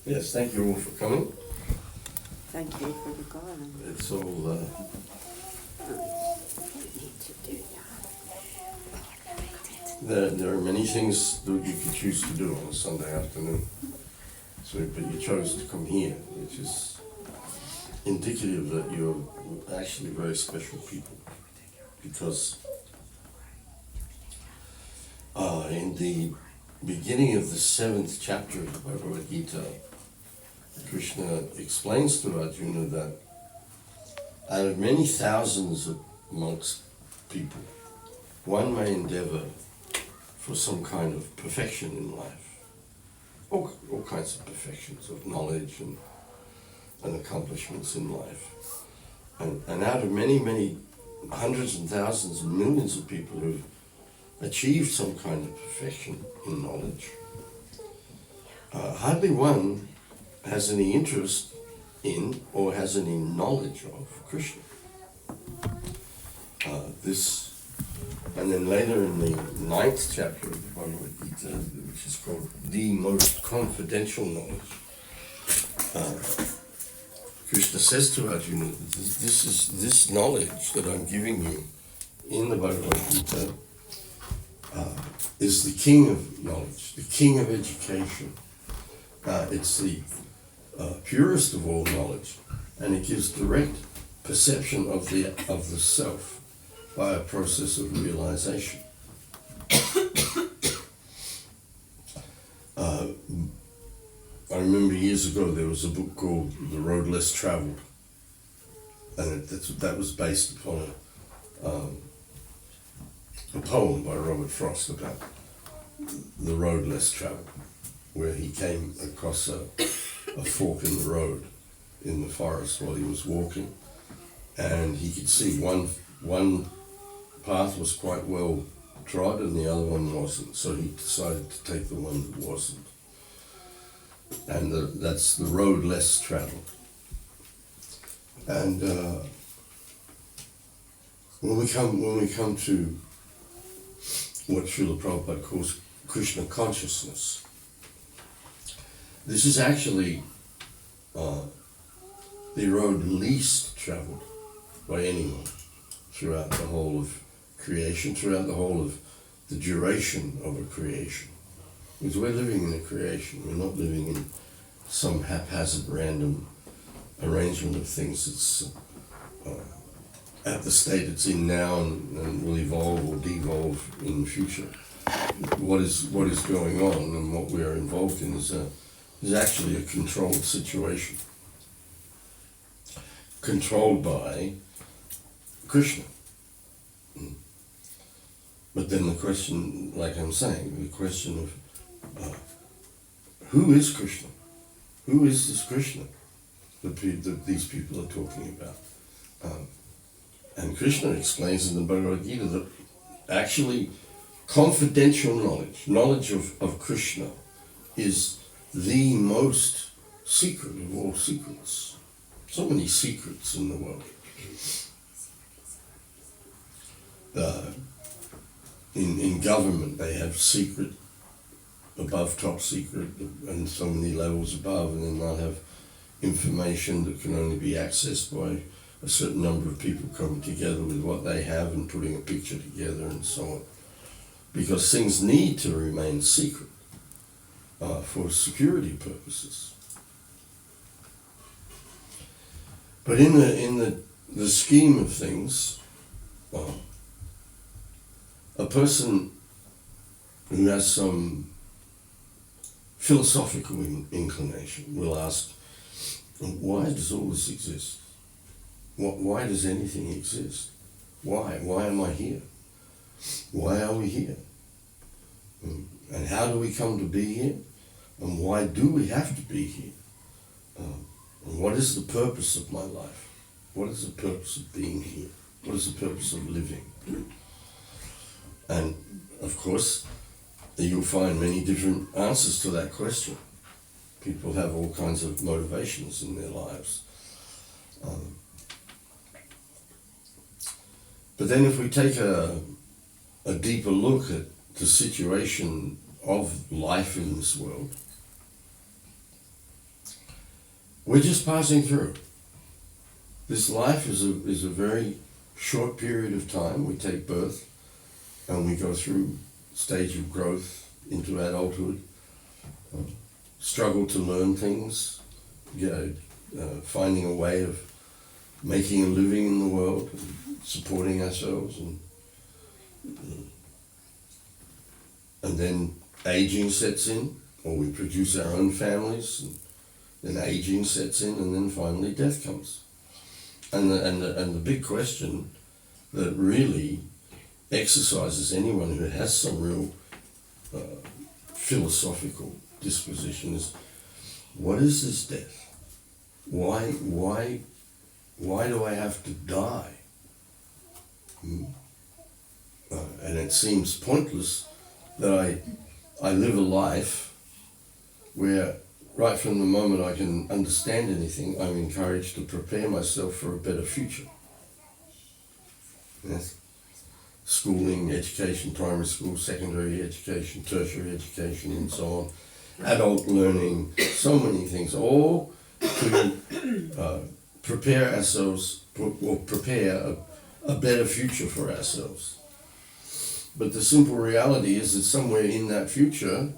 Yes, thank you all for coming. Thank you for the garland. It's all, Need to do there are many things that you could choose to do on a Sunday afternoon. So, but you chose to come here, which is indicative that you're actually very special people. Because in the beginning of the 7th chapter of the Bhagavad Gita, Krishna explains to Arjuna that out of many thousands of monks, people, one may endeavor for some kind of perfection in life. All kinds of perfections of knowledge and accomplishments in life. And out of many hundreds and thousands and millions of people who've achieved some kind of perfection in knowledge, hardly one has any interest in or has any knowledge of Krishna. And then later in the 9th chapter of the Bhagavad Gita, which is called the most confidential knowledge, Krishna says to Arjuna, this knowledge that I'm giving you in the Bhagavad Gita is the king of knowledge, the king of education. It's the purest of all knowledge, and it gives direct perception of the self by a process of realization. I remember years ago there was a book called The Road Less Traveled, and that was based upon a poem by Robert Frost about the road less traveled, where he came across a fork in the road in the forest while he was walking, and he could see one path was quite well trod and the other one wasn't, so he decided to take the one that wasn't. And that's the road less traveled. And when we come to what Srila Prabhupada calls Krishna consciousness, this is actually the road least traveled by anyone throughout the whole of creation, throughout the whole of the duration of a creation. Because we're living in a creation, we're not living in some haphazard random arrangement of things that's at the state it's in now and will evolve or devolve in the future. What is going on and what we are involved in is actually a controlled situation, controlled by Krishna. But then the question, like I'm saying, the question of who is Krishna? Who is this Krishna that these people are talking about? And Krishna explains in the Bhagavad Gita that actually confidential knowledge of Krishna is the most secret of all secrets. So many secrets in the world. In government, they have secret, above top secret, and so many levels above, and then they'll have information that can only be accessed by a certain number of people coming together with what they have and putting a picture together and so on. Because things need to remain secret for security purposes. But in the scheme of things, a person who has some philosophical inclination will ask, why does all this exist? Why does anything exist? Why? Why am I here? Why are we here? And how do we come to be here? And why do we have to be here? And what is the purpose of my life? What is the purpose of being here? What is the purpose of living? And of course, you'll find many different answers to that question. People have all kinds of motivations in their lives. But then if we take a deeper look at the situation of life in this world, We're just passing through. This life is a very short period of time. We take birth and we go through stage of growth into adulthood, struggle to learn things, finding a way of making a living in the world, and supporting ourselves, and then aging sets in, or we produce our own families, and then aging sets in, and then finally death comes. And the big question that really exercises anyone who has some real philosophical disposition is, what is this death? Why do I have to die? And it seems pointless that I live a life where right from the moment I can understand anything, I'm encouraged to prepare myself for a better future. Yes. Schooling, education, primary school, secondary education, tertiary education, and so on. Adult learning, so many things, all to prepare ourselves, or prepare a better future for ourselves. But the simple reality is that somewhere in that future,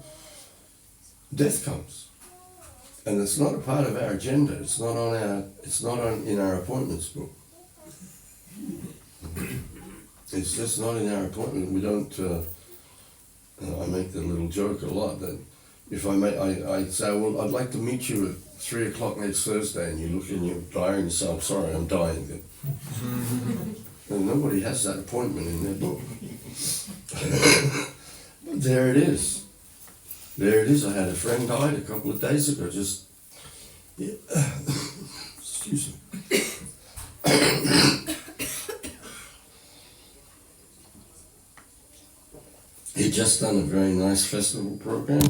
death comes. And it's not a part of our agenda. It's not in our appointments book. It's just not in our appointment. We don't. I make the little joke a lot that if I say, well, I'd like to meet you at 3 o'clock next Thursday, and you look in your diary and say, I'm sorry, I'm dying then. And nobody has that appointment in their book. But there it is. There it is. I had a friend died a couple of days ago. Excuse me. He'd just done a very nice festival program.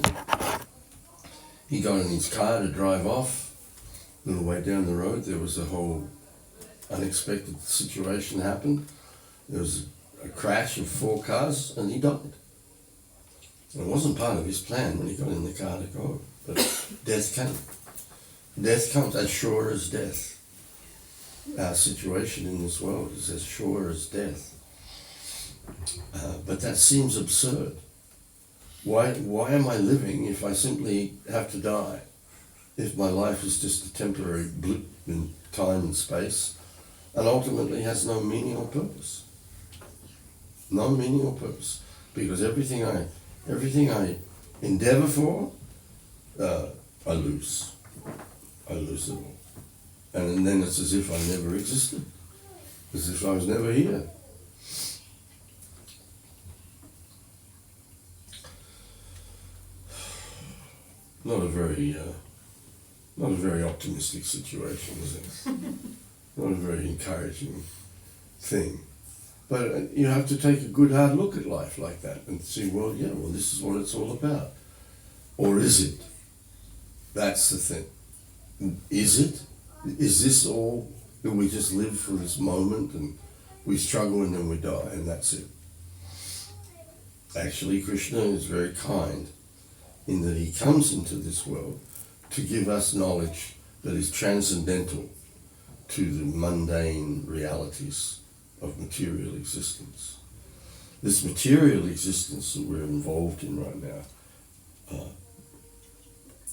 He got in his car to drive off. A little way down the road, there was a whole unexpected situation happened. There was a crash of 4 cars, and he died. It wasn't part of his plan when he got in the car to go, but death came. Death comes as sure as death. Our situation in this world is as sure as death. But that seems absurd. Why am I living if I simply have to die? If my life is just a temporary blip in time and space, and ultimately has no meaning or purpose. No meaning or purpose. Because everything I endeavor for, I lose. I lose it all. And then it's as if I never existed. As if I was never here. Not a very optimistic situation, is it? Not a very encouraging thing. But you have to take a good hard look at life like that and see, well, this is what it's all about. Or is it? That's the thing. Is it? Is this all that we just live for this moment and we struggle and then we die and that's it? Actually, Krishna is very kind in that he comes into this world to give us knowledge that is transcendental to the mundane realities of material existence. This material existence that we're involved in right now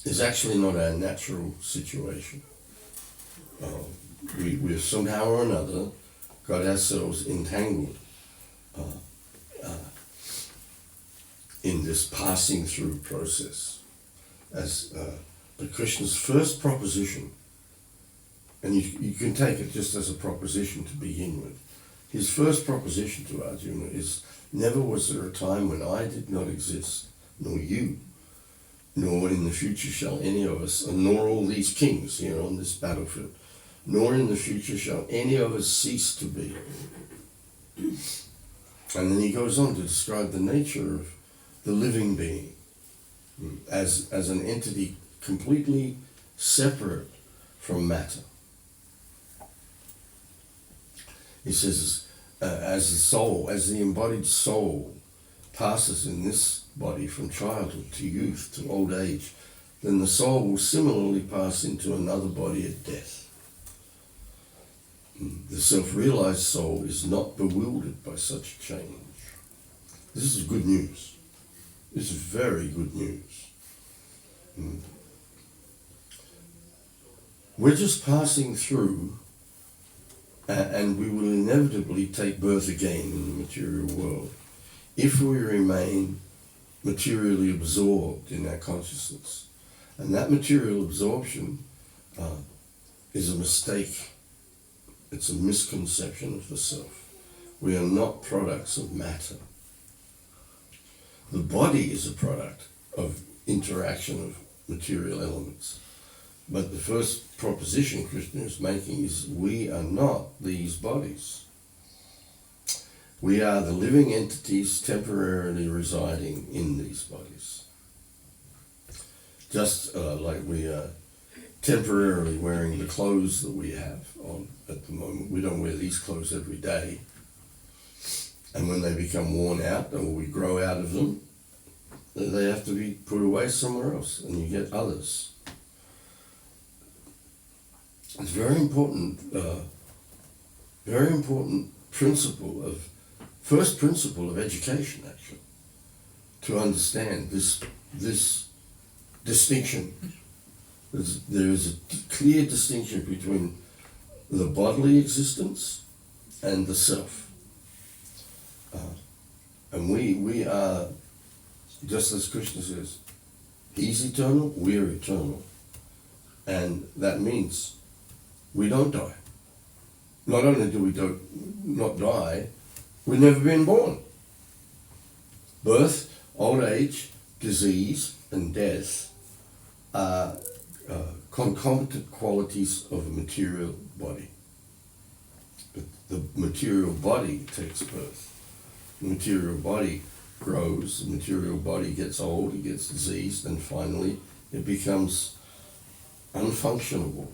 is actually not our natural situation. We've somehow or another got ourselves entangled in this passing through process. But Krishna's first proposition, and you can take it just as a proposition to begin with, his first proposition to Arjuna is, never was there a time when I did not exist, nor you, nor in the future shall any of us, and nor all these kings here on this battlefield, nor in the future shall any of us cease to be. And then he goes on to describe the nature of the living being as an entity completely separate from matter. He says, as the soul, as the embodied soul passes in this body from childhood to youth to old age then the soul will similarly pass into another body at death. The self-realized soul is not bewildered by such change. This is good news. This is very good news. We're just passing through, and we will inevitably take birth again in the material world if we remain materially absorbed in our consciousness. And that material absorption is a mistake. It's a misconception of the self. We are not products of matter. The body is a product of interaction of material elements. But the first proposition Krishna is making is we are not these bodies. We are the living entities temporarily residing in these bodies. Just like we are temporarily wearing the clothes that we have on at the moment. We don't wear these clothes every day. And when they become worn out or we grow out of them, they have to be put away somewhere else and you get others. It's very important first principle of education actually, to understand this distinction. There is a clear distinction between the bodily existence and the self. And we are, just as Krishna says, he's eternal, we're eternal. And that means we don't die. Not only do we not die, we've never been born. Birth, old age, disease, and death are concomitant qualities of a material body. But the material body takes birth. The material body grows, the material body gets old, it gets diseased, and finally it becomes unfunctionable.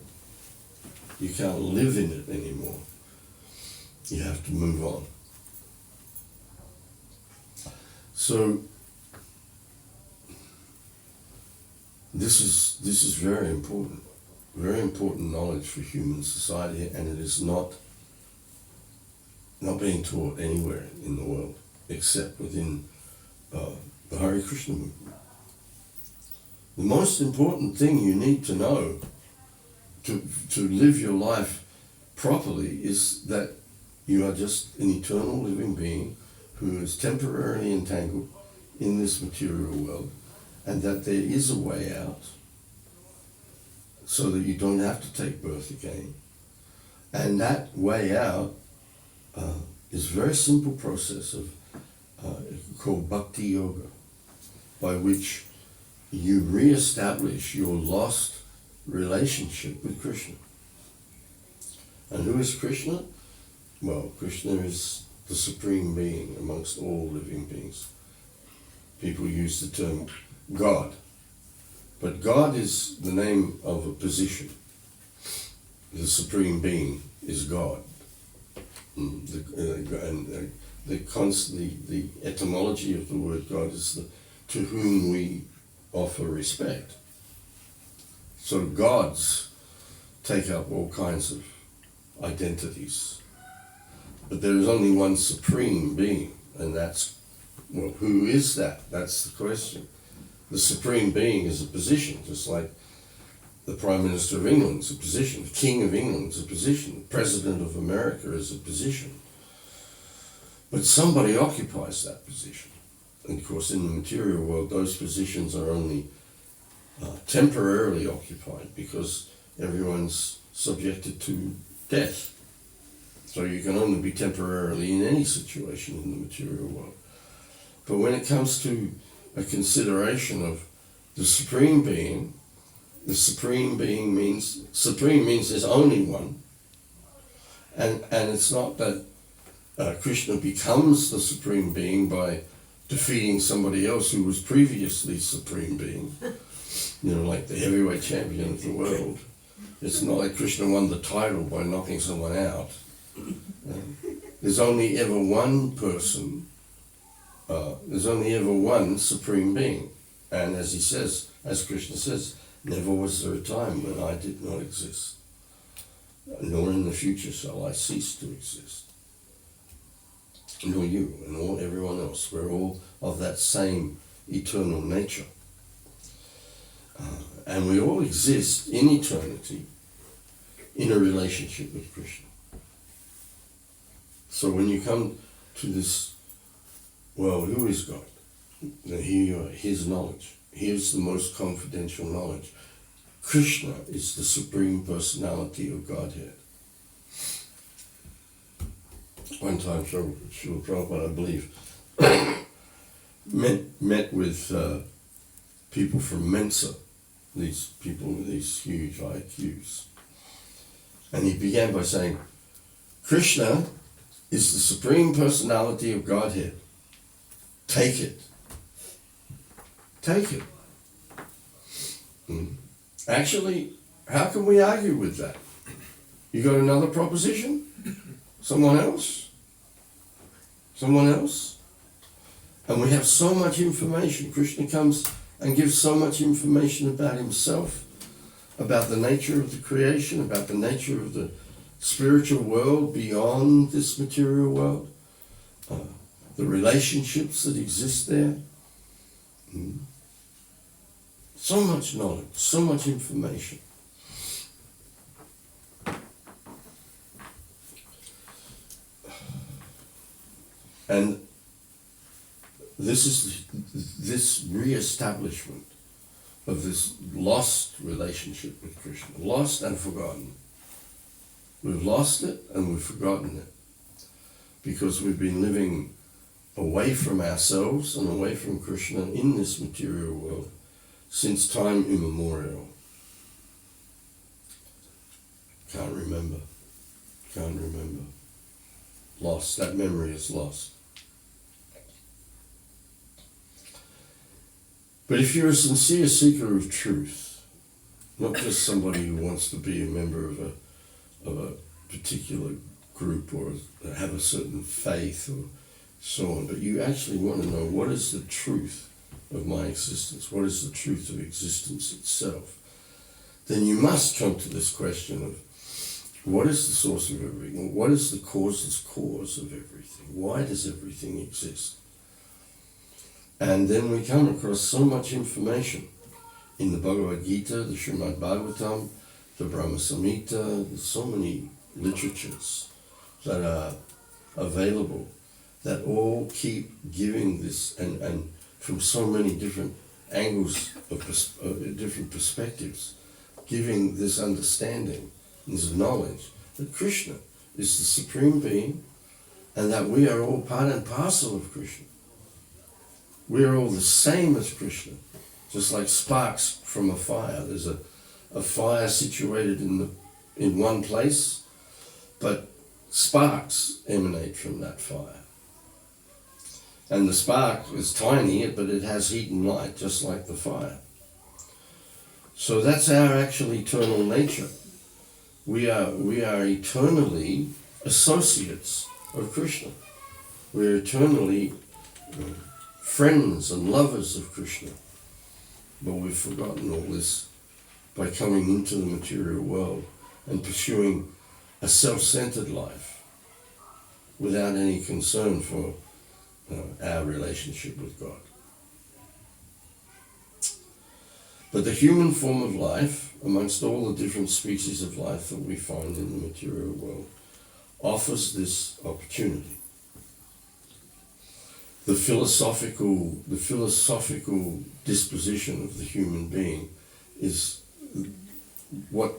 You can't live in it anymore. You have to move on. So this is very important knowledge for human society, and it is not being taught anywhere in the world except within the Hare Krishna movement. The most important thing you need to know to live your life properly is that you are just an eternal living being who is temporarily entangled in this material world, and that there is a way out so that you don't have to take birth again. And that way out is a very simple process of called Bhakti Yoga, by which you re-establish your lost relationship with Krishna. And who is Krishna? Well, Krishna is the supreme being amongst all living beings. People use the term God, but God is the name of a position. The supreme being is God. The etymology of the word God is to whom we offer respect. So gods take up all kinds of identities. But there is only one supreme being, and that's, well, who is that? That's the question. The supreme being is a position, just like the Prime Minister of England is a position, the King of England is a position, the President of America is a position. But somebody occupies that position. And of course, in the material world, those positions are only temporarily occupied because everyone's subjected to death. So you can only be temporarily in any situation in the material world. But when it comes to a consideration of the Supreme Being means there's only one. And it's not that Krishna becomes the Supreme Being by defeating somebody else who was previously Supreme Being, like the heavyweight champion of the world. It's not like Krishna won the title by knocking someone out. There's only ever one person, there's only ever one Supreme Being. And as he says, As Krishna says, never was there a time when I did not exist, nor in the future shall I cease to exist. Nor you and everyone else. We're all of that same eternal nature. And we all exist in eternity in a relationship with Krishna. So when you come to this, well, who is God? Now here you are, his knowledge. Here's the most confidential knowledge. Krishna is the Supreme Personality of Godhead. One time, Srila Prabhupada, I believe, met with people from Mensa, these people with these huge IQs. And he began by saying, Krishna is the Supreme Personality of Godhead. Take it. Take it. Actually, how can we argue with that? You got another proposition? Someone else? Someone else? And we have so much information. Krishna comes and gives so much information about himself, about the nature of the creation, about the nature of the spiritual world beyond this material world, the relationships that exist there. So much knowledge, so much information. And this re-establishment of this lost relationship with Krishna, lost and forgotten. We've lost it and we've forgotten it because we've been living away from ourselves and away from Krishna in this material world since time immemorial. Can't remember. Lost. That memory is lost. But if you're a sincere seeker of truth, not just somebody who wants to be a member of a particular group or have a certain faith or so on, but you actually want to know what is the truth of my existence, what is the truth of existence itself, then you must come to this question of what is the source of everything? What is the causeless cause of everything? Why does everything exist? And then we come across so much information in the Bhagavad Gita, the Srimad Bhagavatam, the Brahma Samhita. There's so many literatures that are available that all keep giving this, and from so many different angles of different perspectives, giving this understanding, this knowledge that Krishna is the Supreme Being and that we are all part and parcel of Krishna. We are all the same as Krishna, just like sparks from a fire. There's a fire situated in one place, but sparks emanate from that fire. And the spark is tiny, but it has heat and light, just like the fire. So that's our actual eternal nature. We are eternally associates of Krishna. We're eternally friends and lovers of Krishna. But we've forgotten all this by coming into the material world and pursuing a self-centered life without any concern for our relationship with God. But the human form of life, amongst all the different species of life that we find in the material world, offers this opportunity. The philosophical disposition of the human being is what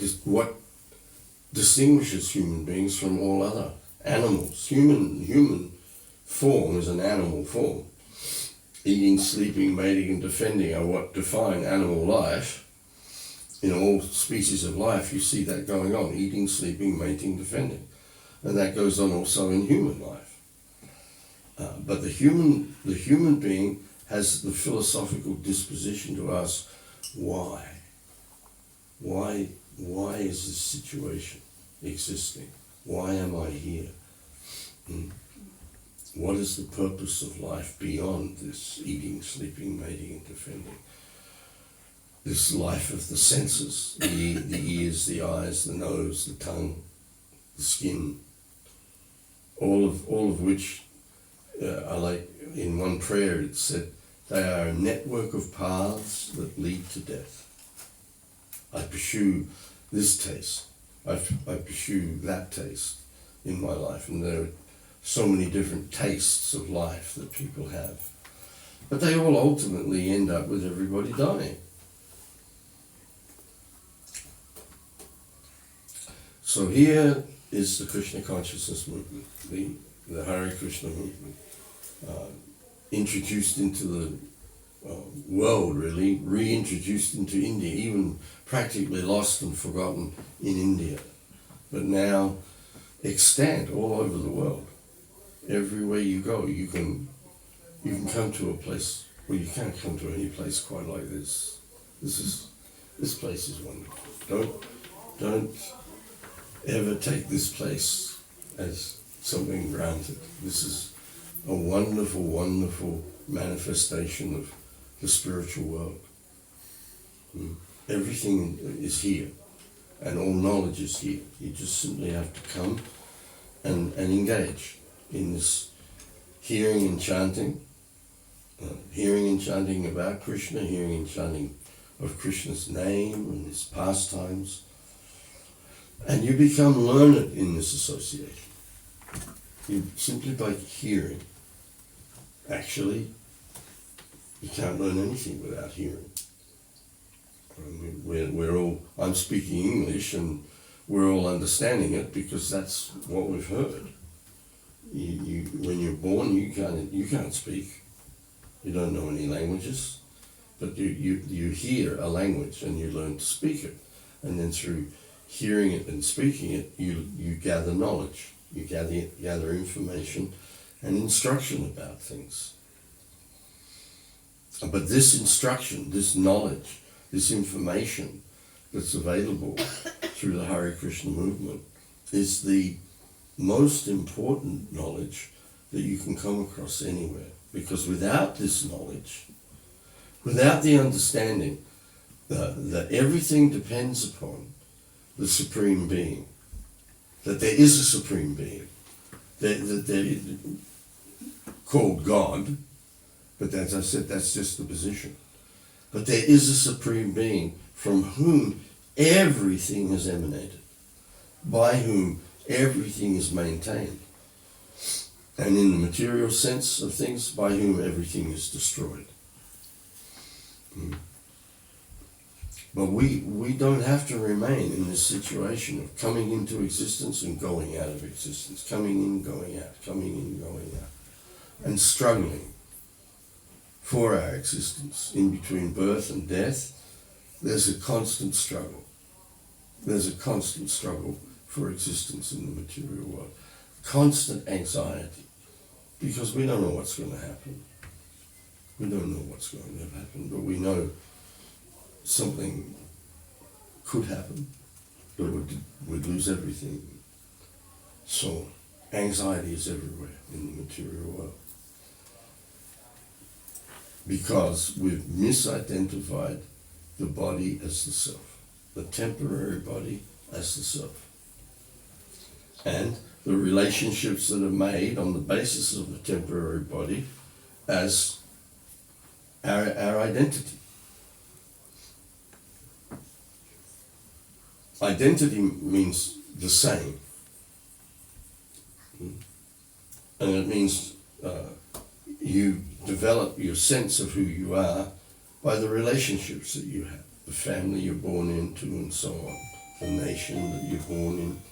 distinguishes human beings from all other animals. Human form is an animal form. Eating, sleeping, mating, and defending are what define animal life. In all species of life, you see that going on: eating, sleeping, mating, defending, and that goes on also in human life. But the human being has the philosophical disposition to ask, why? Why is this situation existing? Why am I here? What is the purpose of life beyond this eating, sleeping, mating, and defending? this life of the senses, the ears, the eyes, the nose, the tongue, the skin, all of which are like, in one prayer it said, they are a network of paths that lead to death. I pursue this taste, I pursue that taste in my life, and there are so many different tastes of life that people have. But they all ultimately end up with everybody dying. So here is the Krishna consciousness movement, the Hare Krishna movement, introduced into the world, really, reintroduced into India, even practically lost and forgotten in India, but now extant all over the world. Everywhere you go, you can come to a place, well, you can't come to any place quite like this. This place is wonderful. Don't ever take this place as something granted. This is a wonderful, wonderful manifestation of the spiritual world. Everything is here, and all knowledge is here. You just simply have to come and engage in this hearing and chanting about Krishna, hearing and chanting of Krishna's name and his pastimes, and you become learned in this association. You simply by hearing. Actually, you can't learn anything without hearing. We're all, I'm speaking English and we're all understanding it because that's what we've heard. When you're born, you can't speak. You don't know any languages, but you hear a language and you learn to speak it. And then through hearing it and speaking it, you gather knowledge, you gather information and instruction about things. But this instruction, this knowledge, this information that's available through the Hare Krishna movement is the most important knowledge that you can come across anywhere. Because without this knowledge, without the understanding that everything depends upon the Supreme Being, that there is a Supreme Being, that they're called God, but as I said, that's just the position. But there is a Supreme Being from whom everything has emanated, by whom everything is maintained, and in the material sense of things, by whom everything is destroyed. But we don't have to remain in this situation of coming into existence and going out of existence, coming in, going out, coming in, going out, and struggling for our existence. In between birth and death, there's a constant struggle. There's a constant struggle for existence in the material world. Constant anxiety, because we don't know what's going to happen. We don't know what's going to happen, but we know something could happen, that we'd lose everything. So anxiety is everywhere in the material world, because we've misidentified the body as the self, the temporary body as the self, and the relationships that are made on the basis of the temporary body as our identity. Identity means the same, and it means you develop your sense of who you are by the relationships that you have, the family you're born into and so on, the nation that you're born in.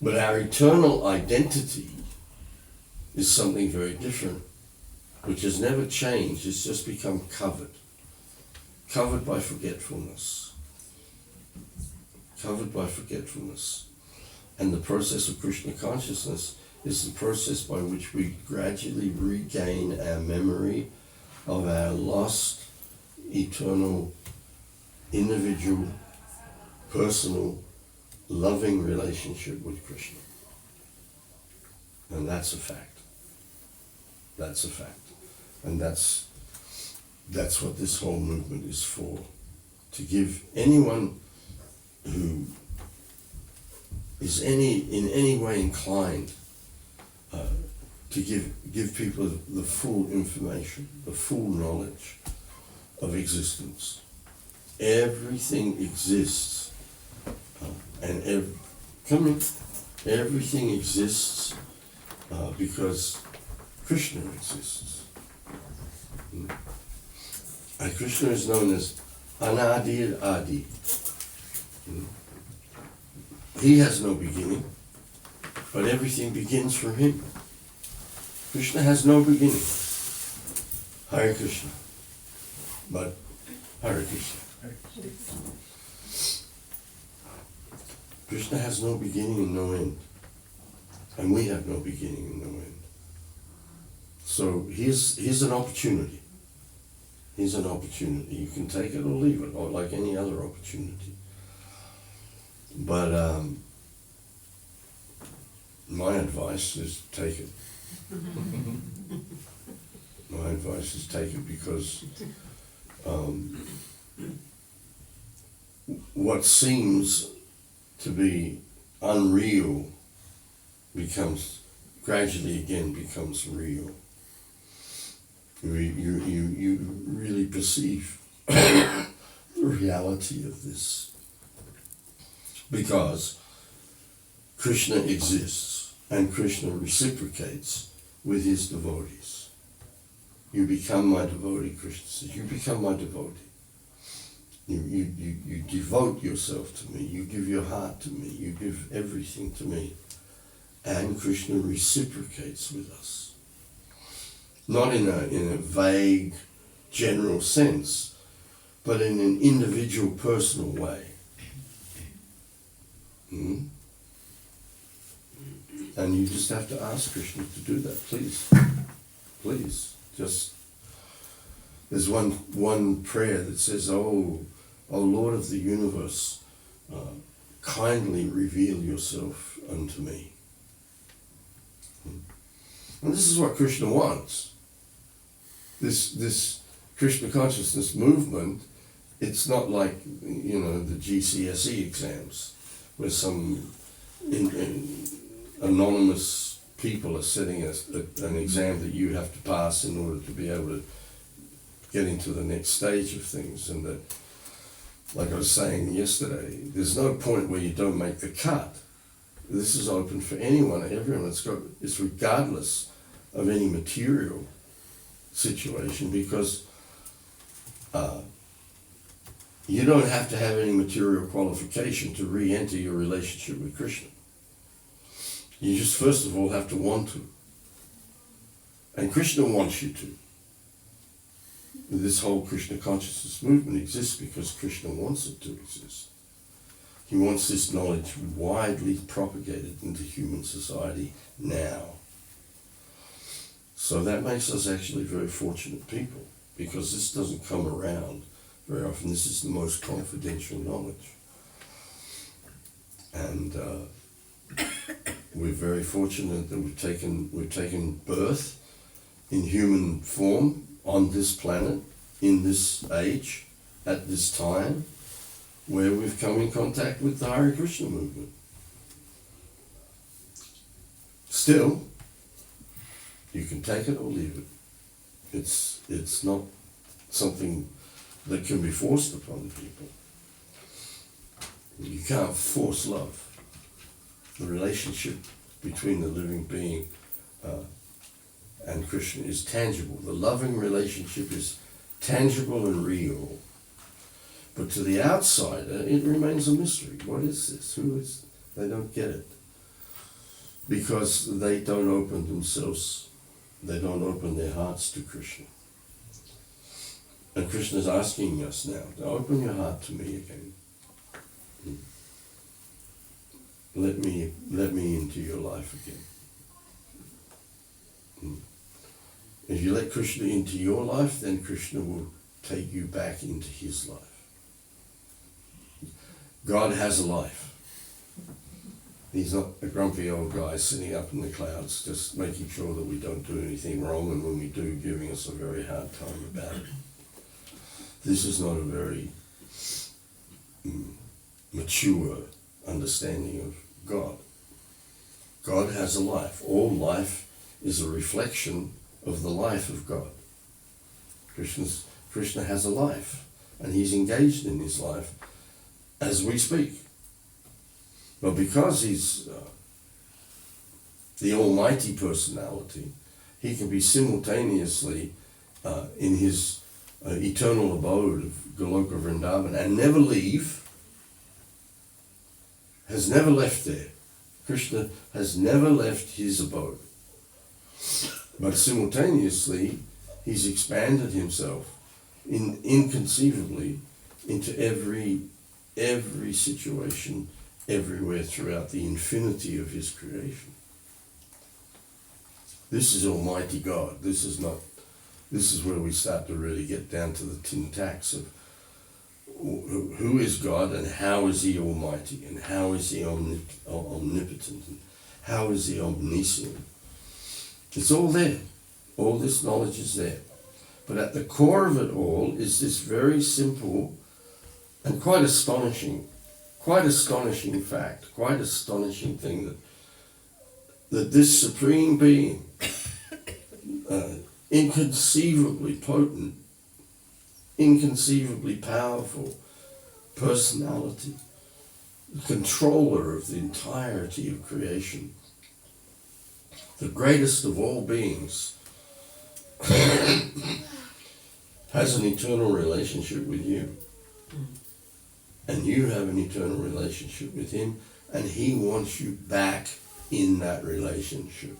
But our eternal identity is something very different, which has never changed. It's just become covered by forgetfulness, covered by forgetfulness. And the process of Krishna consciousness is the process by which we gradually regain our memory of our lost, eternal, individual, personal, loving relationship with Krishna. And that's a fact. That's a fact. And that's what this whole movement is for. To give anyone who is in any way inclined to give people the full information, the full knowledge of existence. Everything exists, everything exists because Krishna exists. And Krishna is known as Anadir Adi. He has no beginning, but everything begins from him. Krishna has no beginning. Hare Krishna. But Hare Krishna. Krishna has no beginning and no end. And we have no beginning and no end. So here's an opportunity. Here's an opportunity. You can take it or leave it, or like any other opportunity. But my advice is take it. My advice is take it because what seems to be unreal gradually becomes real. You really perceive the reality of this. Because Krishna exists and Krishna reciprocates with his devotees. You become my devotee, Krishna says. You become my devotee. You devote yourself to me. You give your heart to me. You give everything to me. And Krishna reciprocates with us. Not in a vague, general sense, but in an individual, personal way. And you just have to ask Krishna to do that, please. Please. There's one prayer that says, oh Lord of the universe, kindly reveal yourself unto me. And this is what Krishna wants. This Krishna consciousness movement, it's not like, the GCSE exams, where some anonymous people are setting an exam that you have to pass in order to be able to get into the next stage of things. And that, like I was saying yesterday, there's no point where you don't make the cut. This is open for anyone, everyone. It's regardless of any material situation, because you don't have to have any material qualification to re-enter your relationship with Krishna. You just first of all have to want to. And Krishna wants you to. This whole Krishna consciousness movement exists because Krishna wants it to exist. He wants this knowledge widely propagated into human society now. So that makes us actually very fortunate people, because this doesn't come around very often. This is the most confidential knowledge. And we're very fortunate that we've taken birth in human form on this planet, in this age, at this time, where we've come in contact with the Hare Krishna movement. Still, you can take it or leave it. It's not something that can be forced upon people. You can't force love. The relationship between the living being and Krishna is tangible. The loving relationship is tangible and real. But to the outsider, it remains a mystery. What is this? Who is it? They don't get it. Because they don't open themselves, they don't open their hearts to Krishna. And Krishna is asking us now to open your heart to me again. Let me into your life again. If you let Krishna into your life, then Krishna will take you back into his life. God has a life. He's not a grumpy old guy sitting up in the clouds just making sure that we don't do anything wrong, and when we do, giving us a very hard time about it. This is not a very mature understanding of God. God has a life. All life is a reflection of the life of God. Krishna has a life, and he's engaged in his life as we speak. But because he's the almighty personality, he can be simultaneously in his eternal abode of Goloka Vrindavan and never leave, has never left there. Krishna has never left his abode. But simultaneously, he's expanded himself inconceivably into every situation, everywhere throughout the infinity of his creation. This is Almighty God. This is where we start to really get down to the tin tacks of who is God and how is he almighty and how is he omnipotent and how is he omniscient. It's all there. All this knowledge is there. But at the core of it all is this very simple and quite astonishing fact, quite astonishing thing that this Supreme Being, inconceivably potent, inconceivably powerful personality, the controller of the entirety of creation, the greatest of all beings, has an eternal relationship with you. And you have an eternal relationship with him, and he wants you back in that relationship.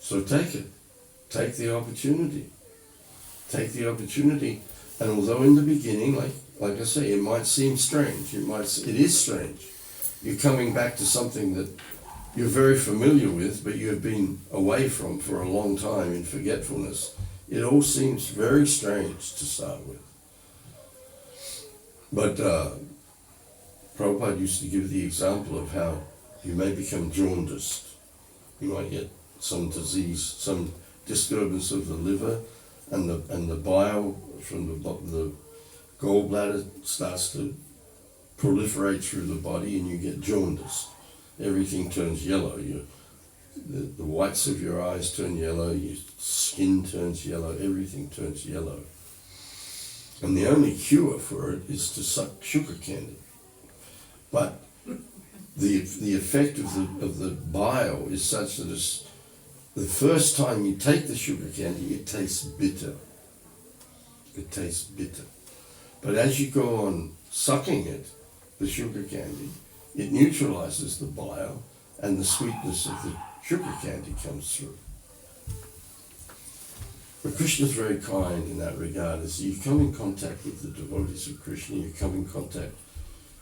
So take it. Take the opportunity. Take the opportunity. And although in the beginning, like I say, it might seem strange. It is strange. You're coming back to something that you're very familiar with, but you have been away from for a long time in forgetfulness. It all seems very strange to start with. But Prabhupada used to give the example of how you may become jaundiced. You might get some disease, some disturbance of the liver, and the bile from the gallbladder starts to proliferate through the body, and you get jaundiced. Everything turns yellow. The whites of your eyes turn yellow, your skin turns yellow, everything turns yellow. And the only cure for it is to suck sugar candy. But the effect of the bile is such that the first time you take the sugar candy, it tastes bitter. It tastes bitter. But as you go on sucking it, the sugar candy, it neutralizes the bile and the sweetness of the sugar candy comes through. But Krishna is very kind in that regard. As you come in contact with the devotees of Krishna, you come in contact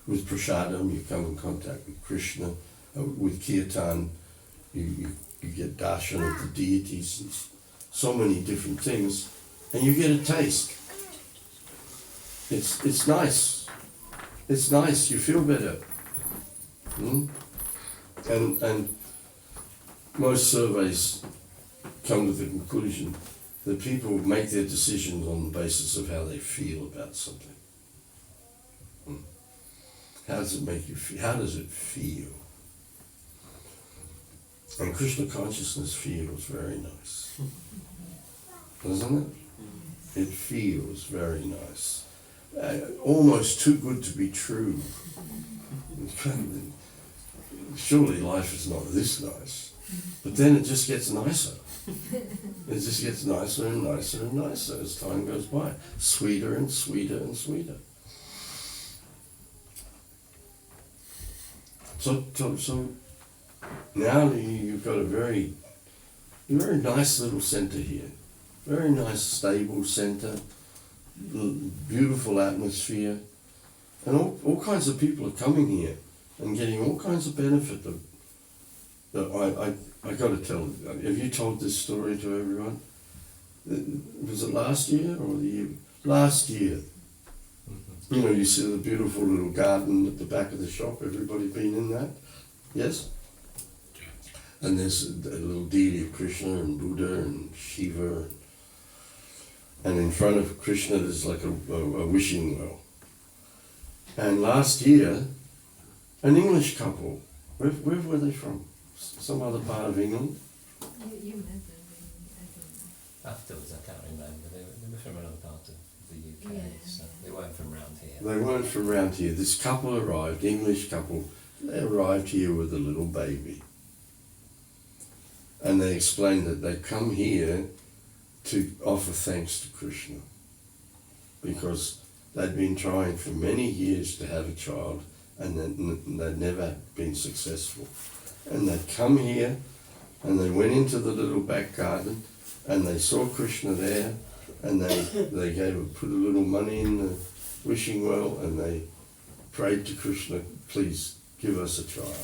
with Prasadam, you come in contact with Krishna, with Kirtan, you get darshan of the deities, and so many different things, and you get a taste. It's nice. It's nice. You feel better. And most surveys come to the conclusion that people make their decisions on the basis of how they feel about something. How does it make you feel? How does it feel? And Krishna consciousness feels very nice. Doesn't it? It feels very nice. Almost too good to be true. Surely life is not this nice. But then it just gets nicer. It just gets nicer and nicer and nicer as time goes by. Sweeter and sweeter and sweeter. So now you've got a very nice little center here. Very nice, stable center. Beautiful atmosphere. And all kinds of people are coming here and getting all kinds of benefit. I got to tell, have you told this story to everyone? Was it last year or the year? Last year. You know, you see the beautiful little garden at the back of the shop. Everybody been in that? Yes? And there's a little deity of Krishna and Buddha and Shiva. And in front of Krishna there's like a wishing well. And last year, an English couple, where were they from? Some other part of England? You met them I don't know. Afterwards, I can't remember. They were from another part of the UK, Yeah, so yeah. they weren't from round here. They weren't from around here. This couple arrived, English couple, they arrived here with a little baby. And they explained that they come here to offer thanks to Krishna because they'd been trying for many years to have a child and they'd never been successful. And they'd come here and they went into the little back garden and they saw Krishna there and they put a little money in the wishing well and they prayed to Krishna, please give us a child.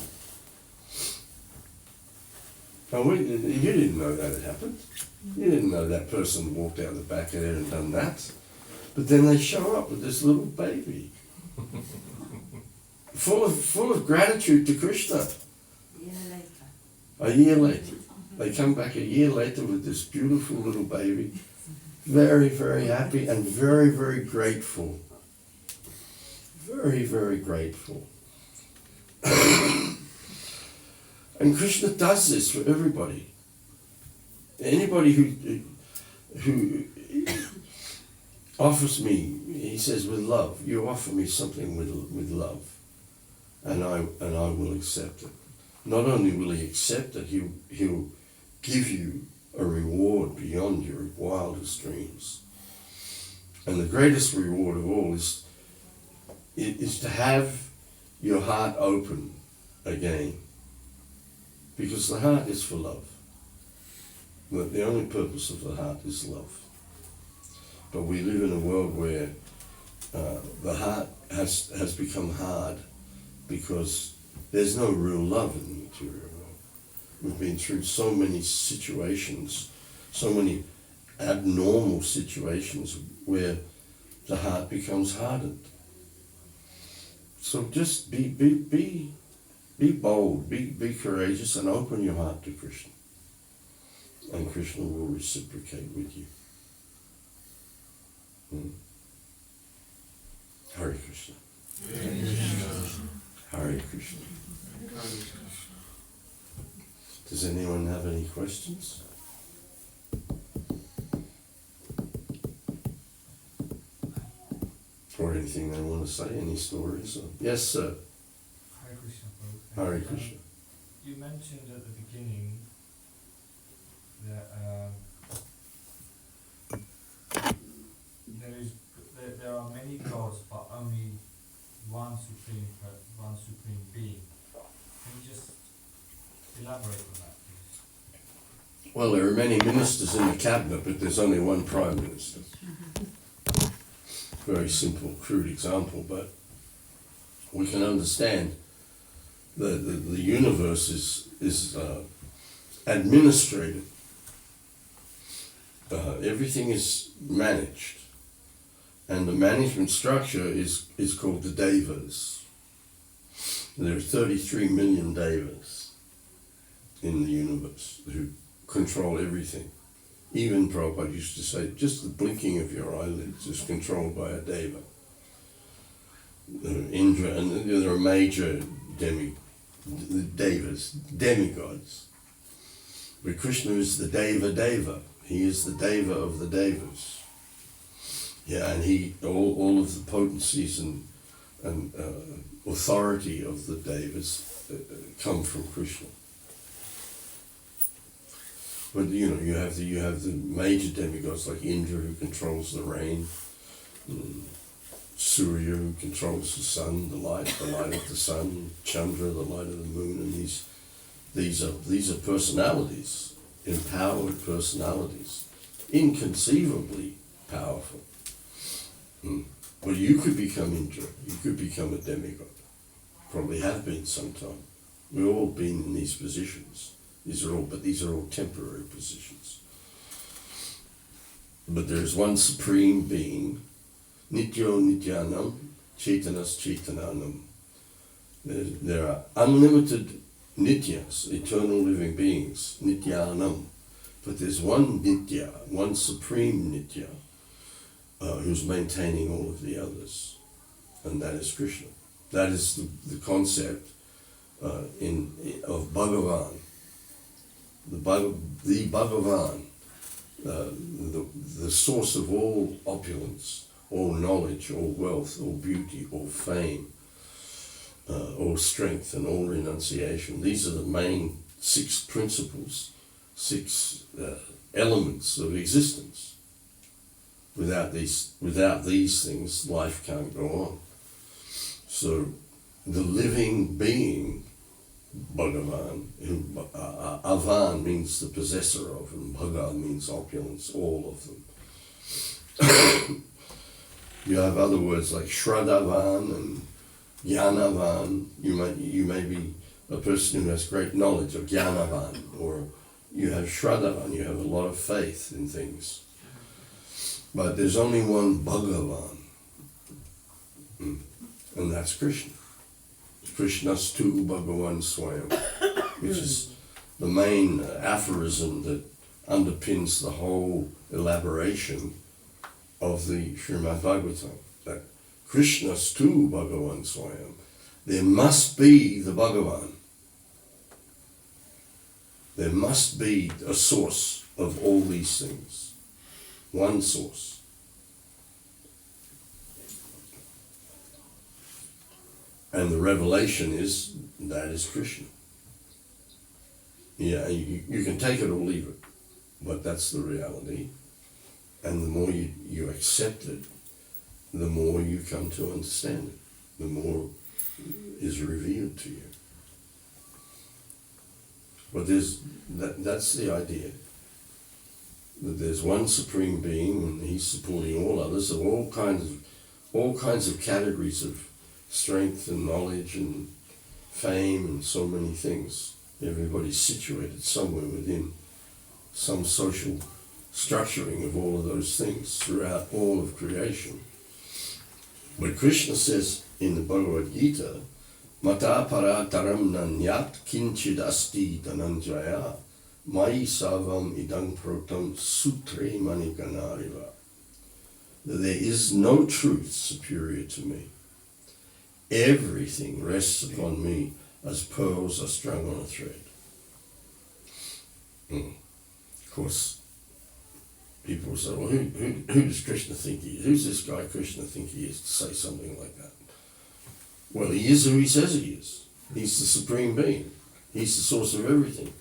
And you didn't know that had happened. You didn't know that person walked out the back there and done that. But then they show up with this little baby. full of gratitude to Krishna. A year later. They come back a year later with this beautiful little baby. Very, very happy and very, very grateful. Very, very grateful. And Krishna does this for everybody. Anybody who offers me, he says, with love, you offer me something with love, and I will accept it. Not only will he accept it, he'll give you a reward beyond your wildest dreams. And the greatest reward of all is to have your heart open again. Because the heart is for love. But the only purpose of the heart is love. But we live in a world where the heart has become hard because there's no real love in the material world. We've been through so many situations, so many abnormal situations where the heart becomes hardened. So just be bold, be courageous, and open your heart to Krishna. And Krishna will reciprocate with you. Hare Krishna. Hare Krishna. Does anyone have any questions? Or anything they want to say, any stories? Yes, sir. Hare Krishna, Prabhu. Hare Krishna. You mentioned at the beginning that there are many gods, but only one supreme being. Can you just elaborate on that, please? Well, there are many ministers in the cabinet, but there's only one prime minister. Very simple, crude example, but we can understand the universe is administrated. Everything is managed, and the management structure is called the devas. There are 33 million devas in the universe who control everything. Even Prabhupada used to say, just the blinking of your eyelids is controlled by a deva. Indra, and there are major demigods. But Krishna is the Deva. He is the Deva of the Devas. Yeah, and all of the potencies and authority of the Devas come from Krishna. But you have the major demigods like Indra, who controls the rain, Surya, who controls the sun, the light of the sun, Chandra, the light of the moon, and these are personalities, empowered personalities, inconceivably powerful. Well, you could become Indra, you could become a demigod, probably have been sometime. We've all been in these positions. These are all temporary positions. But there is one supreme being, Nityo Nityanam, Chaitanas Chaitananam. There are unlimited nityas, eternal living beings, nityanam. But there's one nitya, one supreme nitya, who's maintaining all of the others, and that is Krishna. That is the concept of Bhagavan. The Bhagavan, the source of all opulence, all knowledge, all wealth, all beauty, all fame, all strength and all renunciation. These are the main 6 principles, 6 elements of existence. Without these things, life can't go on. So the living being, Bhagavan, Avan means the possessor of, and Bhaga means opulence, all of them. You have other words like Shraddhavan and Jnanavan. You may be a person who has great knowledge of Jnanavan, or you have Shraddhavan, you have a lot of faith in things. But there's only one Bhagavan, and that's Krishna. Krishnastu Bhagavan Swayam, which is the main aphorism that underpins the whole elaboration of the Srimad Bhagavatam. That Krishnastu Bhagavan Swayam, there must be the Bhagavan. There must be a source of all these things. One source. And the revelation is, that is Krishna. Yeah, you can take it or leave it, but that's the reality. And the more you accept it, the more you come to understand it, the more is revealed to you. But that's the idea. That there's one supreme being, and he's supporting all others of all kinds of categories of strength and knowledge and fame and so many things. Everybody's situated somewhere within some social structuring of all of those things throughout all of creation. But Krishna says in the Bhagavad Gita, Mata para taram nanyat kinchid asti dhananjaya mai savam idang protam sutre manikanariva. There is no truth superior to me. Everything rests upon me as pearls are strung on a thread. Of course, people say, well, who does Krishna think he is? Who's this guy Krishna think he is to say something like that? Well, he is who he says he is. He's the supreme being. He's the source of everything.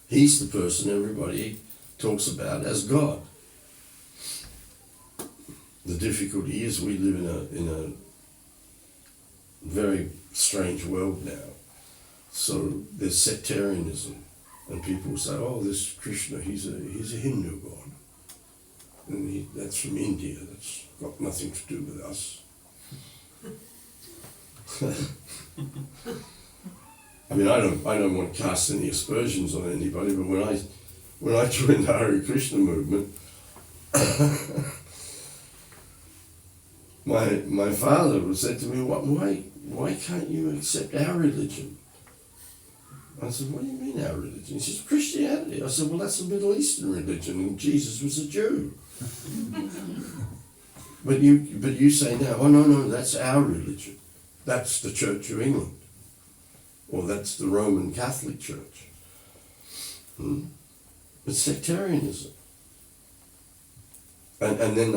He's the person everybody talks about as God. The difficulty is we live in a very strange world now. So there's sectarianism, and people say, "Oh, this Krishna, he's a Hindu god, and that's from India. That's got nothing to do with us." I mean, I don't want to cast any aspersions on anybody, but when I joined the Hare Krishna movement, my father said to me, why can't you accept our religion? I said, what do you mean our religion? He says, Christianity. I said, well, that's a Middle Eastern religion, and Jesus was a Jew. But you say now, oh no, that's our religion. That's the Church of England. Or that's the Roman Catholic Church. It's sectarianism. And then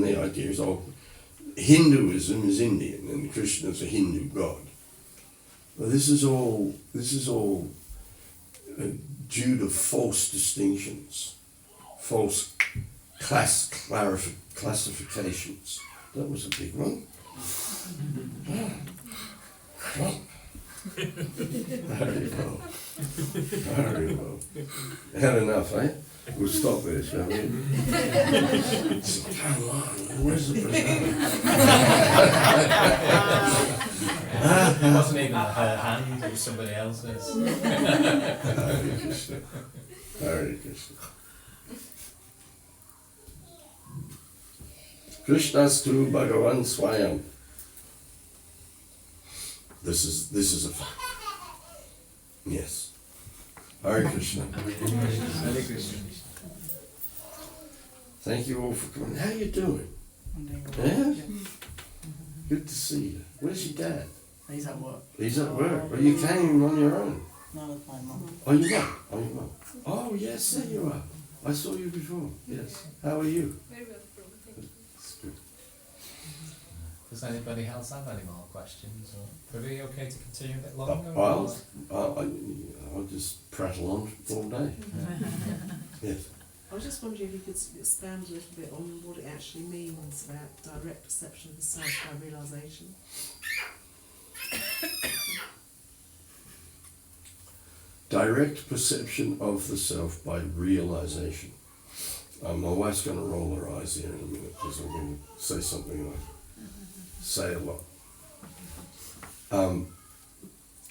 the idea is, Hinduism is Indian and Krishna is a Hindu god. Well, this is all due to false distinctions, false classifications. That was a big one. Very well. Very well. Had enough, eh? We'll stop there, shall we? Come on, where's the presenter? It wasn't even her hand, it was somebody else's. Hare Krishna. Hare Krishna. Krishnastu Bhagavan Swayam. This is a fact. Yes. Hare Krishna. Hare Krishna. Thank you all for coming. How you doing? Yeah? Good to see you. Where's your dad? He's at work. He's at work. Well, you came on your own. No, with my mum. Oh, you mum. Oh, your mum. Oh, yes, there you are. I saw you before. Yes. How are you? Very well, thank you. It's good. Does anybody else have any more questions? Or are we okay to continue a bit longer? I'll just prattle on all day. Yes. I was just wondering if you could expand a little bit on what it actually means about direct perception of the self by realisation. Direct perception of the self by realization. My wife's going to roll her eyes here in a minute because I'm going to say something I say a lot.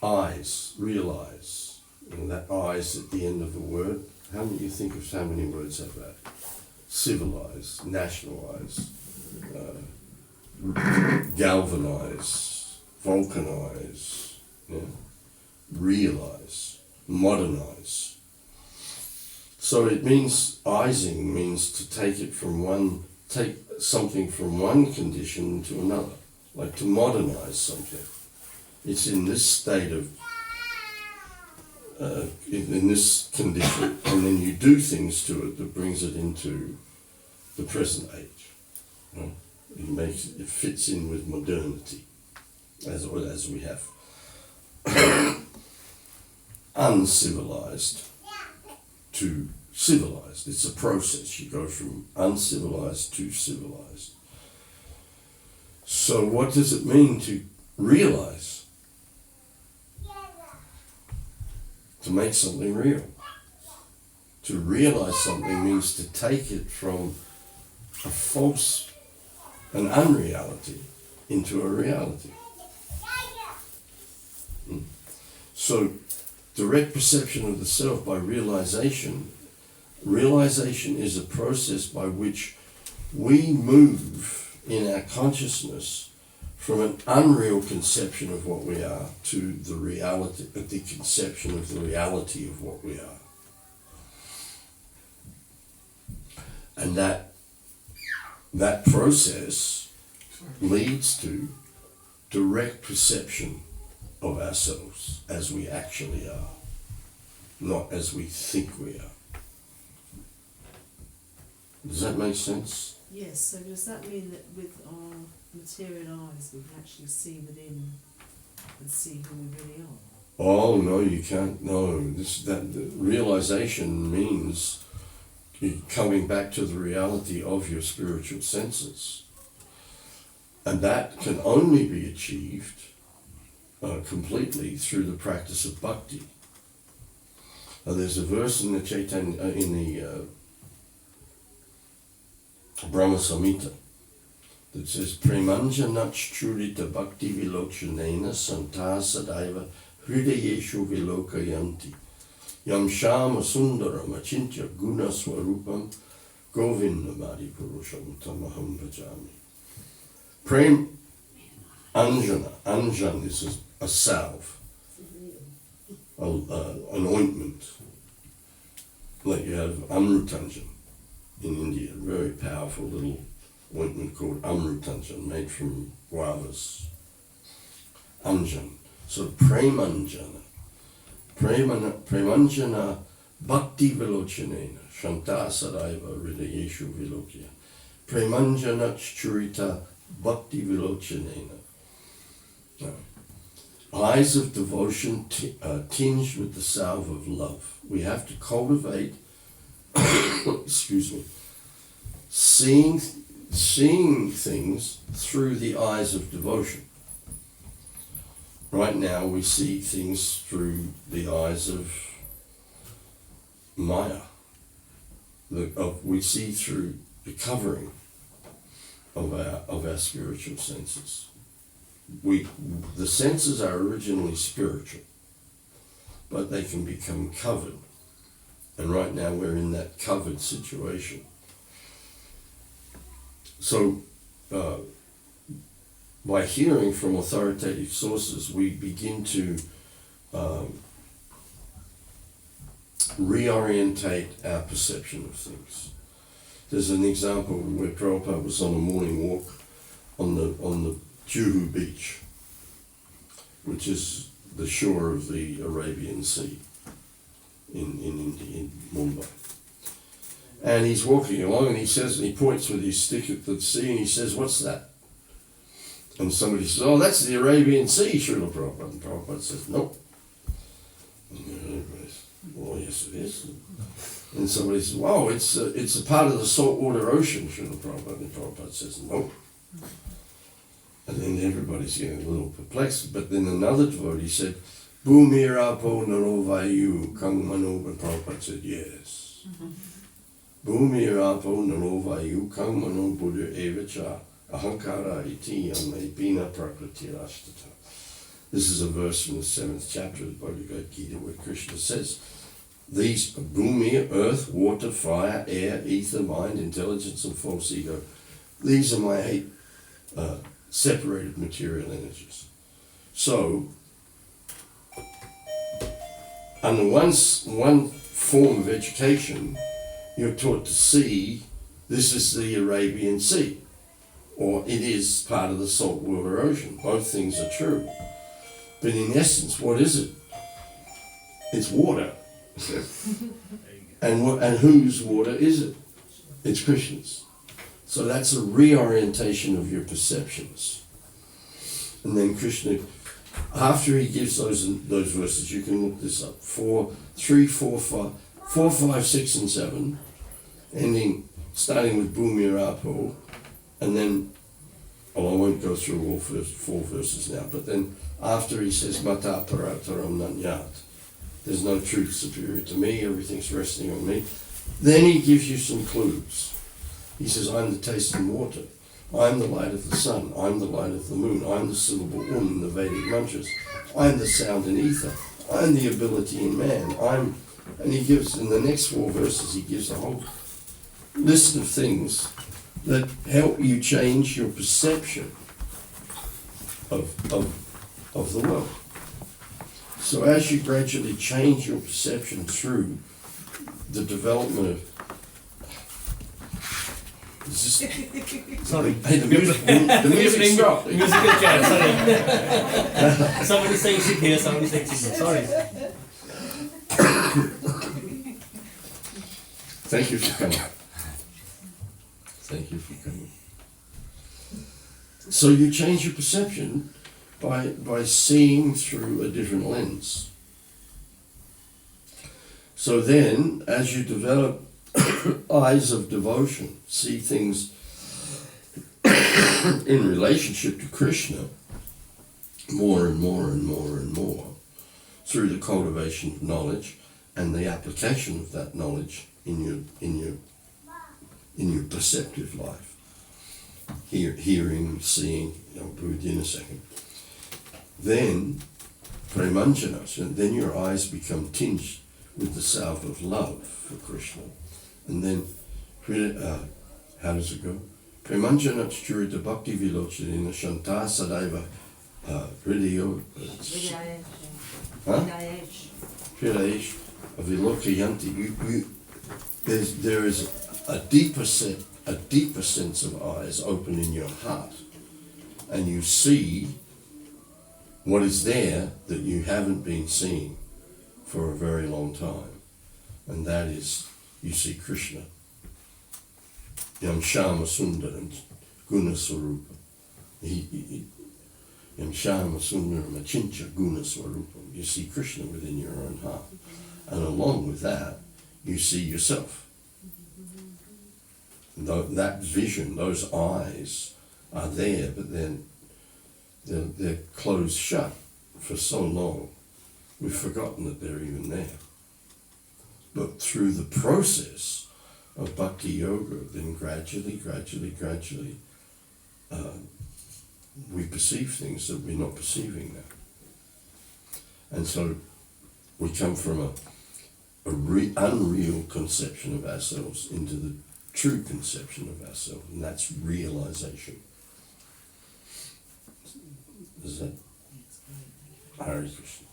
Eyes, realize. And that eyes at the end of the word. How many you think of how many words have that? Civilize, nationalize, galvanize, vulcanize, yeah? Realize, modernize. So it means, eyesing means to take something from one condition to another, like to modernize something. It's in this state of, in this condition, and then you do things to it that brings it into the present age. Right? It fits in with modernity, as we have. Uncivilized to civilized. It's a process. You go from uncivilized to civilized. So what does it mean to realize? To make something real. To realize something means to take it from a false, an unreality, into a reality. So, direct perception of the self by realization. Realization is a process by which we move in our consciousness from an unreal conception of what we are to the reality, the conception of the reality of what we are. And that process leads to direct perception of ourselves as we actually are, not as we think we are. Does that make sense? Yes, so does that mean that with our material eyes we can actually see within and see who we really are? Oh no, you can't. No, the realization means coming back to the reality of your spiritual senses, and that can only be achieved completely through the practice of bhakti. There's a verse in the Chaitanya, in the Brahma Samhita, that says, Premanjanach churita bhakti vilochanena santa sadaiva hridayeshu vilokayanti yam shama sundaram achintya guna swarupam govindamadi purusham tamaham bhajami. Prem Anjana. Anjan is a salve, an ointment. Like you have Amrutanjan in India, a very powerful little ointment called Amrutanjan, made from guavas. Anjan. So Premanjana. Premanjana bhakti vilochanena shanta saraiva hridayeshu vilokya. Premanjana churita bhakti vilochanena. Eyes of devotion tinged with the salve of love. We have to cultivate, excuse me, seeing things through the eyes of devotion. Right now we see things through the eyes of Maya. We see through the covering of our spiritual senses. The senses are originally spiritual, but they can become covered. And right now we're in that covered situation. So by hearing from authoritative sources, we begin to reorientate our perception of things. There's an example where Prabhupada was on a morning walk on the Juhu beach, which is the shore of the Arabian Sea in Mumbai. And he's walking along and he points with his stick at the sea and he says, "What's that?" And somebody says, "Oh, that's the Arabian Sea, Srila Prabhupada." And Prabhupada says, "Nope." And everybody says, "Well, yes it is." And somebody says, "Wow, it's a part of the saltwater ocean, Srila Prabhupada." And Prabhupada says, "Nope." And then everybody's getting a little perplexed. But then another devotee said, "Bhumirapo narovayu kangmano," and Prabhupada said, "Yes." Bhumirapo narovayu kangmano buddha evacha ahankara iti yame bina prakriti rashtata. This is a verse from the 7th chapter of the Bhagavad Gita where Krishna says, these bhumi, earth, water, fire, air, ether, mind, intelligence, and false ego, these are my 8 separated material energies. So, under one form of education, you're taught to see this is the Arabian Sea, or it is part of the saltwater ocean. Both things are true. But in essence, what is it? It's water. And whose water is it? It's Krishna's. So that's a reorientation of your perceptions. And then Krishna, after he gives those verses, you can look this up, 4, 5, 6, and 7, starting with Bhumirapo, and then, well, I won't go through all 4 verses now, but then after he says, Mata Parataram Nanyat, there's no truth superior to me, everything's resting on me, then he gives you some clues. He says, I'm the taste and water, I'm the light of the sun, I'm the light of the moon, I'm the syllable in the Vedic mantras, I'm the sound in ether, I'm the ability in man, and he gives, in the next 4 verses, he gives a whole list of things that help you change your perception of the world. So as you gradually change your perception through the development of Sorry. Hey, the music dropped. Musical chair, sorry. Somebody saying sit here, somebody saying sit here. Sorry. Thank you for coming. Thank you for coming. So you change your perception by seeing through a different lens. So then, as you develop eyes of devotion, see things in relationship to Krishna more and more and more and more through the cultivation of knowledge and the application of that knowledge in your perceptive life. Hearing, seeing, I'll do it in a second. Then, premanjana, so then your eyes become tinged with the salve of love for Krishna. And then, how does it go? Premanjana churita bhakti vilochanina shanta sadaiva hridayo hridayesh avilokayanti. There is a deeper sense of eyes open in your heart, and you see what is there that you haven't been seeing for a very long time, and that is, you see Krishna. Yam Shama Sundaram Guna Swarupa. Yam Shama Sundaram Achincha Guna Swarupam. You see Krishna within your own heart. And along with that, you see yourself. That vision, those eyes are there, but then they're closed shut for so long, we've forgotten that they're even there. But through the process of bhakti yoga, then gradually, we perceive things that we're not perceiving now. And so we come from a unreal conception of ourselves into the true conception of ourselves, and that's realization. Is that That's great. Hare Krishna?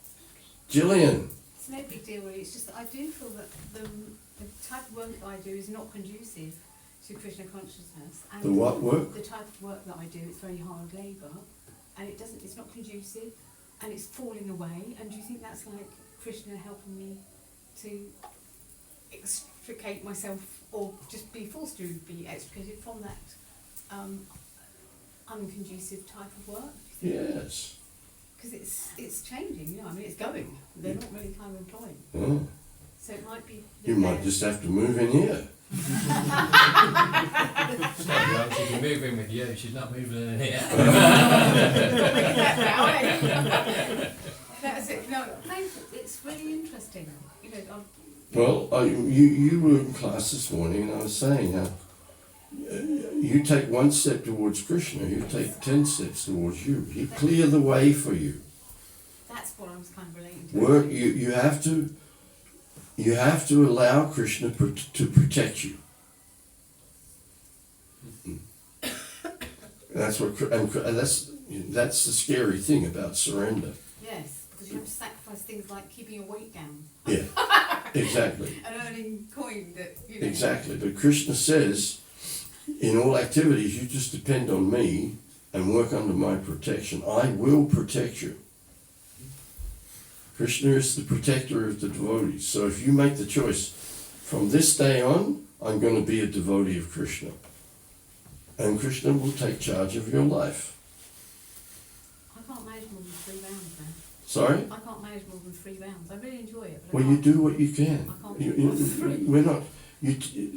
Gillian, It's no big deal really, it's just that I do feel that the type of work that I do is not conducive to Krishna consciousness. And the what work? the type of work that I do, it's very hard labour, and it's not conducive, and it's falling away, and do you think that's like Krishna helping me to extricate myself, or just be forced to be extricated from that unconducive type of work? Yes. Because it's changing, you know, I mean, it's going, they're not really kind of employing, Oh, so it might be... you might just have to move in here. Well, she can move in with you, she's not moving in here. That's it. No, it's really interesting. You know, Well, you were in class this morning, and I was saying how you take one step towards Krishna, you take 10 steps towards you. He clear the way for you. that's what I was kind of relating to. Work. You have to allow Krishna to protect you. That's what, and that's the scary thing about surrender. Yes, because you have to sacrifice things like keeping your weight down Yeah, exactly. and earning coin that, you know. Exactly, but Krishna says, in all activities, you just depend on me and work under my protection. I will protect you. Krishna is the protector of the devotees. So if you make the choice, from this day on, I'm going to be a devotee of Krishna. And Krishna will take charge of your life. I can't manage more than 3 rounds now. Sorry? I can't manage more than 3 rounds. I really enjoy it. But Well, you do what you can. I can't do more than 3. We're not.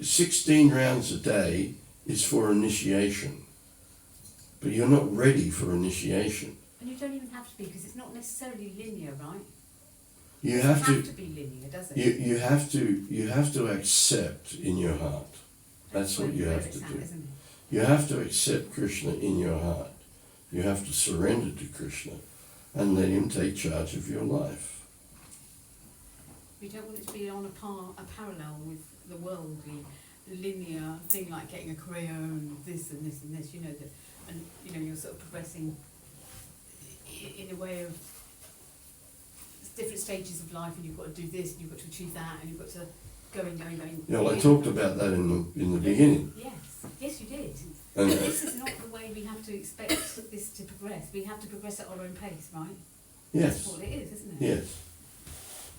16 rounds a day is for initiation, but you're not ready for initiation. And you don't even have to be, because it's not necessarily linear, right? You It have doesn't to. be linear, does it? You have to accept in your heart. That's what you where have it's to at, do. isn't it? You have to accept Krishna in your heart. You have to surrender to Krishna and let him take charge of your life. We don't want it to be on a parallel with the worldly, linear thing like getting a career and this and this and this, you know, and you know, you're sort of progressing in a way of different stages of life, and you've got to do this, and you've got to achieve that, and you've got to going. You know, I talked about that in the beginning. Yes, you did. And But this is not the way we have to expect this to progress. We have to progress at our own pace, right? That's yes, what it is, isn't it? yes.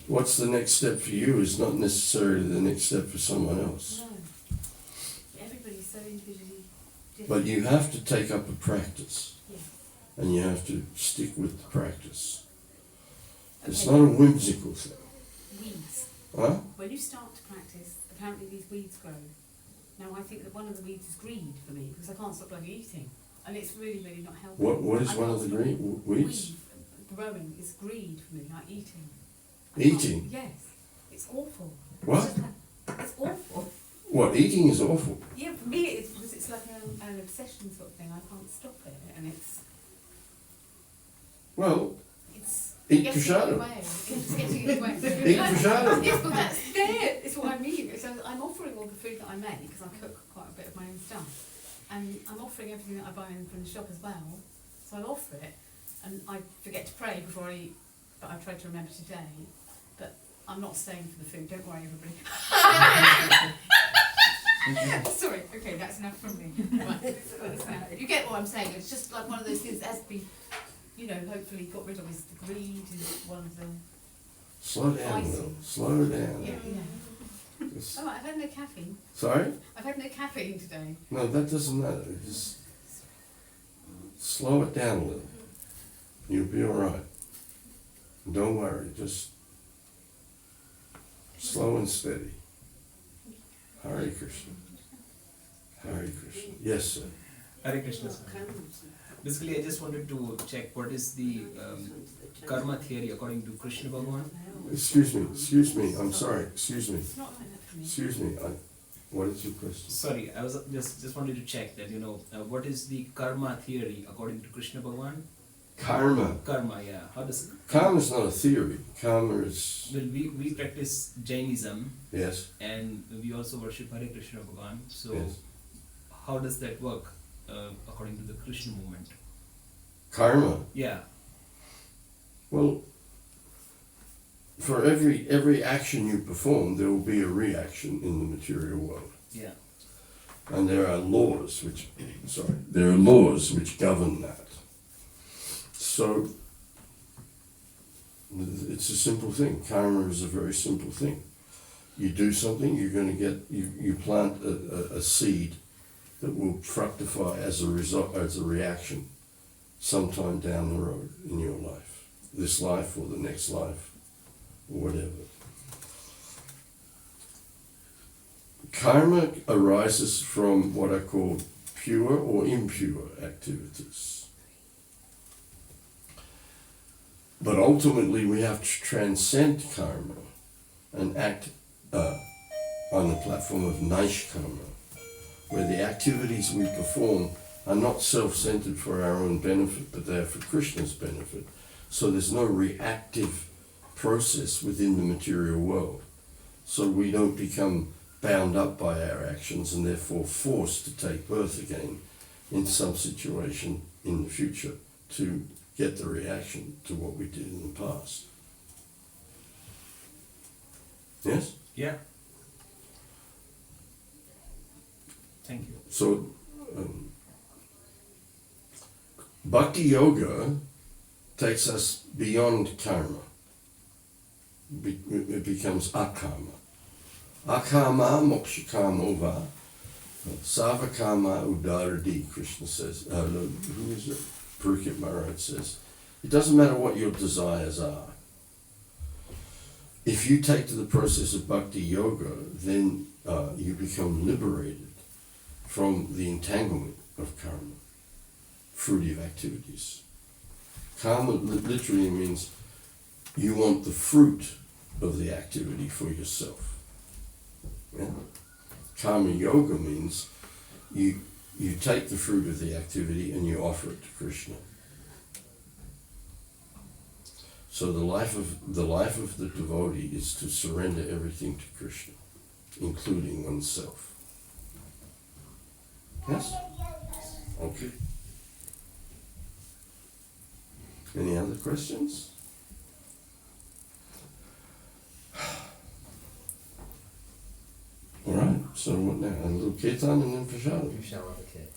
What's the next step for you is not necessarily the next step for someone else. No. Everybody's so individually different. But you have to take up a practice, Yeah. and you have to stick with the practice. It's Okay. not a whimsical thing. Weeds. Huh? When you start to practice, apparently these weeds grow. Now I think that one of the weeds is greed for me, because I can't stop bloody eating, and it's really, really not healthy. What is I one can't of the stop green weeds? growing is greed for me, like eating. I Eating? can't- Yes. It's awful. What? It's just like- it's awful. What, eating is awful. Yeah, for me it's because it's like an obsession sort of thing. I can't stop it, and it's Well, getting eat in the prashadam. way. It's getting in the way. Eat prashadam. Yes, but that's it. It's what I mean. So I'm offering all the food that I make, because I cook quite a bit of my own stuff, and I'm offering everything that I buy in from the shop as well. So I offer it, and I forget to pray before I eat, but I tried to remember today. But I'm not staying for the food. Don't worry, everybody. Sorry. Okay, that's enough from me. Right, that's enough. You get what I'm saying? It's just like one of those things that has to be, you know, hopefully got rid of. Is the greed is one of the. Slow down, Will. Slow down. Yeah. Just- Oh, I've had no caffeine. Sorry? I've had no caffeine today. No, that doesn't matter. Just slow it down a little. You'll be all right. Don't worry. Just slow and steady. Hare Krishna. Hare Krishna. Yes, sir. Hare Krishna. Sir. Basically, I just wanted to check what is the karma theory according to Krishna Bhagavan. Excuse me. I'm sorry. Excuse me. It's not like that for me. Excuse me. What is your question? Sorry, I was just wanted to check that what is the karma theory according to Krishna Bhagavan? Karma. Karma, yeah. How does Karma is not a theory. Karma is, well we practice Jainism yes, and we also worship Hare Krishna Bhagavan. So yes. how does that work according to the Krishna movement? Karma. Yeah. Well, for every action you perform, there will be a reaction in the material world. Yeah. And there are laws which govern that. So it's a simple thing. Karma is a very simple thing. You do something, you're going to get, you plant a seed that will fructify as a result, as a reaction sometime down the road in your life. This life or the next life or whatever. Karma arises from what are called pure or impure activities. But ultimately we have to transcend karma and act on the platform of Naishkarma, where the activities we perform are not self-centered for our own benefit, but they are for Krishna's benefit. So there's no reactive process within the material world. So we don't become bound up by our actions and therefore forced to take birth again in some situation in the future to get the reaction to what we did in the past. Yes? Yeah. Thank you. So, Bhakti Yoga takes us beyond karma. It becomes akarma. Akarma mokshakama va savakama udaradi, Krishna says. Who is it? Parikit Maharaj says. It doesn't matter what your desires are. If you take to the process of Bhakti Yoga, then you become liberated from the entanglement of karma, fruitive activities. Karma literally means you want the fruit of the activity for yourself. Yeah? Karma Yoga means you take the fruit of the activity and you offer it to Krishna. So the life of the devotee is to surrender everything to Krishna, including oneself. Yes? Okay. Any other questions? All right, so what now? A little kirtan and then prashadam. You shall have a kid.